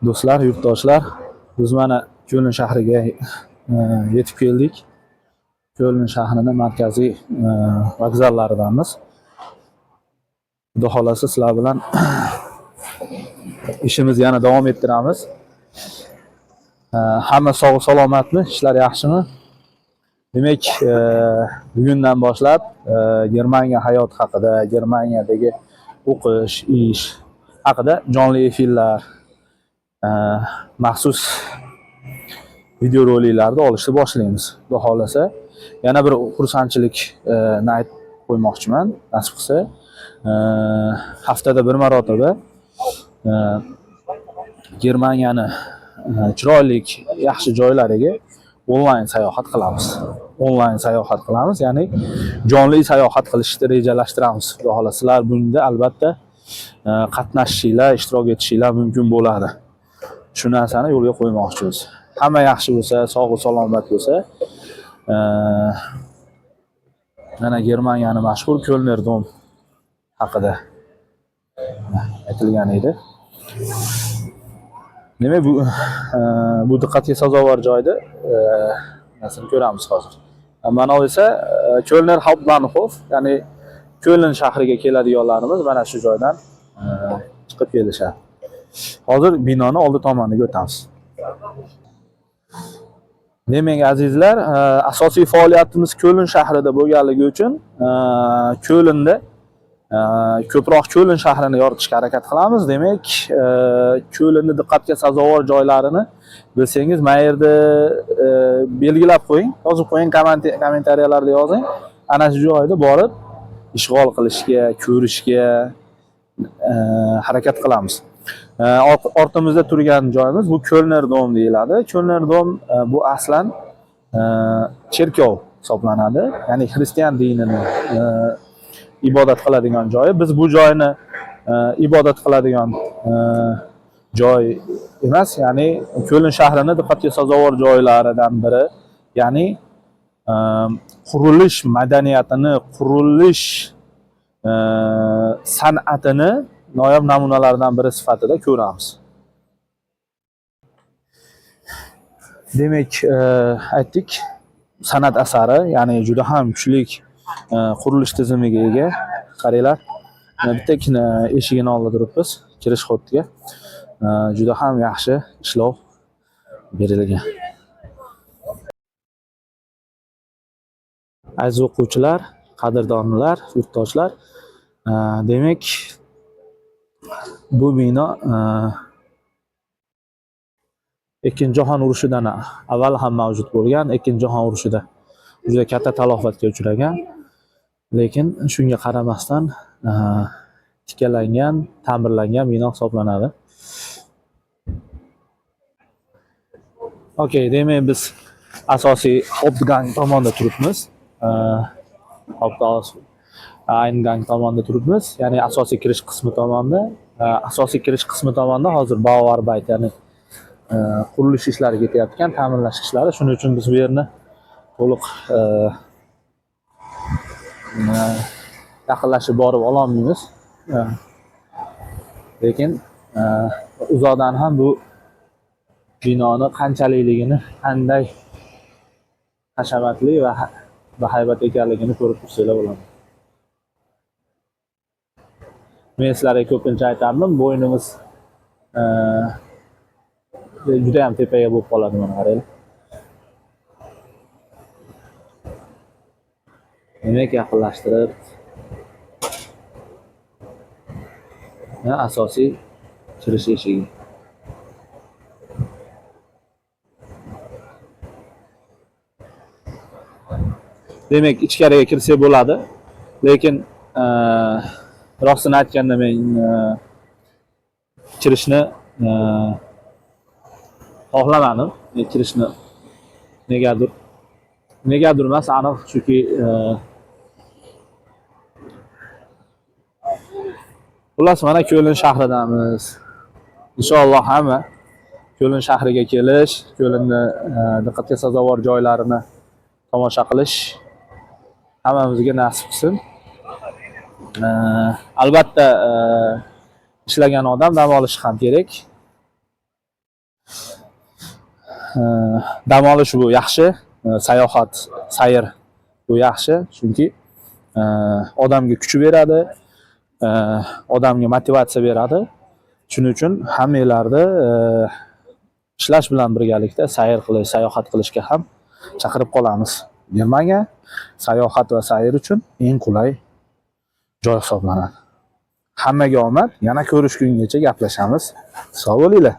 Do'stlar, yurtdoshlar, biz mana Ko'lin shahriga yetib keldik. Ko'lin shahrining markaziy vokzallaridanmiz. Xudo xolasa sizlar bilan ishimizni yana davom ettiramiz. Hamma sog' salomatmi? Ishlar yaxshimi? Demak, bugundan boshlab Germaniya hayot haqida, Germaniyadagi o'qish, ish haqida jonli efirlar, maxsus videoroliklarni olishni boshlaymiz. Xudo xolasa, yana bir xursandchilikni aytib qo'ymoqchiman. Nasib qilsa, haftada bir marotaba Germaniyani chiroyli, yaxshi joylariga onlayn sayohat qilamiz. Onlayn sayohat qilamiz, ya'ni jonli sayohat qilishni rejalashtiramiz. Xudo xolasa, sizlar bunda albatta qatnashishinglar, ishtirok etishinglar mumkin bo'ladi. Shu narsani yo'lga qo'ymoqchimiz. Hamma yaxshi bo'lsa, sog' salomat bo'lsa, mana Germaniyani mashhur Kölner Dom haqida aytilgan edi. Demak, bu diqqatga sazovor joyda narsani ko'ramiz hozir. Mana bu esa Kölner Hauptbahnhof, ya'ni Köln shahriga keladiganlarimiz mana shu joydan chiqib kelishadi. Hozir binoni oldi tomoniga o'tamiz. Demak, azizlar, asosiy faoliyatimiz Köln shahrida bo'lganligi uchun Kölnda ko'proq Köln shahrini yoritishga harakat qilamiz. Demak, Kölnning diqqatga sazovor joylarini bilsangiz, mana yerda belgilab qo'ying, yozib qo'ying, kommentariyalarda yozing. Ana shu joyda borib ishg'ol qilishga, ko'rishga harakat qilamiz. Ortimizda turgan joyimiz bu Kölner Dom deyiladi. Kölner Dom bu aslan cherkov hisoblanadi, ya'ni xristian dinini ibodat qiladigan joyi. Biz bu joyni ibodat qiladigan joy emas, ya'ni Köln shahrining diqqatga sazovor joylaridan biri, ya'ni qurilish madaniyatini, qurilish san'atini noyob namunalaridan biri sifatida ko'ramiz. Demak, aytdik, san'at asari, ya'ni juda ham kuchli qurilish tizimiga ega. Qaranglar, bitta eshigini oldida turibmiz, kirish xottiga. Juda ham yaxshi ishlov berilgan. Aziz o'quvchilar, qadrdonlar, yurtdoshlar, demak, bu bino Ikkinchi jahon urushidan avval ham mavjud bo'lgan. Ikkinchi jahon urushida juda katta talofatga uchragan. Lekin shunga qaramasdan tikalangan, ta'mirlangan bino hisoblanadi. Okey, demak, biz asosiy Hauptgang tomonda turibmiz. Hauptgang tomonda turibmiz, ya'ni asosiy kirish qismi tomonda. Asosiy kirish qismi tomonda hozir Bauarbeit, ya'ni qurilish ishlari ketayotgan, ta'mirlash ishlari. Shuning uchun biz bu yerni to'liq yaqinlashib borib ololmaymiz. Lekin uzoqdan ham bu binoni qanchalikligini, qanday hashamatli va bahaybat ekanligini ko'rib tursanglar bo'ladi. Men sizlarga ko'pincha aytardim, bo'ynimiz juda ham tepaga bo'lib qoladi, mana qaranglar. Demak, yaqinlashtirib asosiy kirish eshigi. Demak, ichkariga kirsak bo'ladi. Lekin rostini aytganda men kirishni xohlamadim. Kirishni negadir emas, aniq chunki xullas, mana Köln shahridamiz. Inshaalloh hamma Köln shahriga kelish, Kölnni diqqatga sazovor joylarini tomosha qilish hammamizga nasib qilsin. Albatta ishlagan odam dam olishi ham kerak. Dam olish bu yaxshi, sayohat, sayr bu yaxshi, chunki odamga kuch beradi, odamga motivatsiya beradi. Shuning uchun hammanglarni ishlash bilan birgalikda sayr qilish, sayohat qilishga ham chaqirib qolamiz. Germaniya sayohat va sayr uchun eng qulay joy hisoblanadi. Hammaga omad, yana ko'rishgungacha gaplashamiz. Sog' bo'linglar.